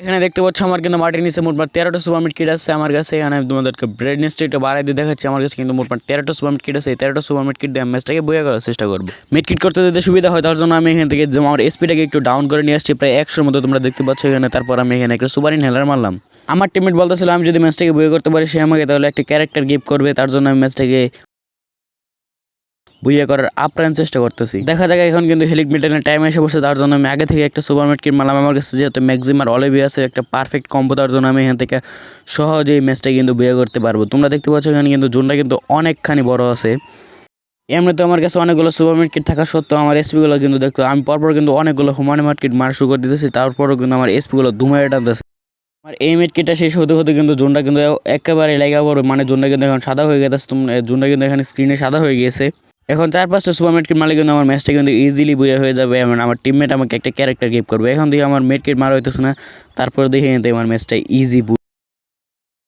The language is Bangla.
এখানে দেখতে পাচ্ছ আমার কিন্তু মাটির নিচে মোটমাট 13টা সুপার মিট কিট আছে আমার কাছে। এখানে আমি তোমাদেরকে ব্রাইটনেসটা একটু বাড়াই দিয়ে দেখাচ্ছি। আমার কাছে কিন্তু মোটমাট 13টা সুপার মিট কিট আছে। এই 13টা সুপার মিট কিট দিয়ে ম্যাচটাকে বইয়া করার চেষ্টা করবো। মিট কিট করতে যদি সুবিধা হয় তার জন্য আমি এখান থেকে আমার এসপিটাকে একটু ডাউন করে নিয়ে আসছি প্রায় 100 মতো তোমরা দেখতে পাচ্ছ এখানে। তারপর আমি এখানে একটা সুপার ইনহেলার মারলাম। আমার টিমমেট বলতেছিল আমি যদি ম্যাচটাকে বইয়া করতে পারি সে আমাকে তাহলে একটা ক্যারেক্টার গিফট করবে। তার জন্য আমি ম্যাচটাকে বুইয়া করার আপ্রাণ চেষ্টা করতেছি। দেখা যাক এখন কিন্তু হেলিক মিটারের টাইম এসে বসে। তার জন্য আমি আগে থেকে একটা সুপার মিট কিট মারলাম। আমার কাছে যেহেতু ম্যাক্সিমার অলিভি আছে একটা পারফেক্ট কম্বো, তার জন্য আমি এখান থেকে সহজেই ম্যাচটা কিন্তু বুইয়া করতে পারবো। তোমরা দেখতে পাচ্ছ এখানে কিন্তু জোনটা কিন্তু অনেকখানি বড় আছে। এমনিতে আমার কাছে অনেকগুলো সুপার মিট কিট থাকা সত্ত্বেও আমার এসপিগুলো কিন্তু দেখতো আমি পরপর কিন্তু অনেকগুলো হুমান মিট কিট মার শুরু করে দিতেছি। তারপরও কিন্তু আমার এসপিগুলো ধুমায় টানতেছে। আমার এই মিট কিটটা শেষ হতে হতে কিন্তু জোনটা কিন্তু একেবারে লেগে পড়বে, মানে জোনটা কিন্তু এখন সাদা হয়ে গেছে। জোনটা কিন্তু এখানে স্ক্রিনে সাদা হয়ে গিয়েছে। এখন 4-5টা সুপার মিট কিট মারলে কিন্তু আমার ম্যাচটা কিন্তু ইজিলি বইয়া হয়ে যাবে। এমন আমার টিমমেট আমাকে একটা ক্যারেক্টার গিফট করবে। এখন দেখি আমার মিট কিট মারা হইতেছে না, তারপর দেখি আমার ম্যাচটা ইজি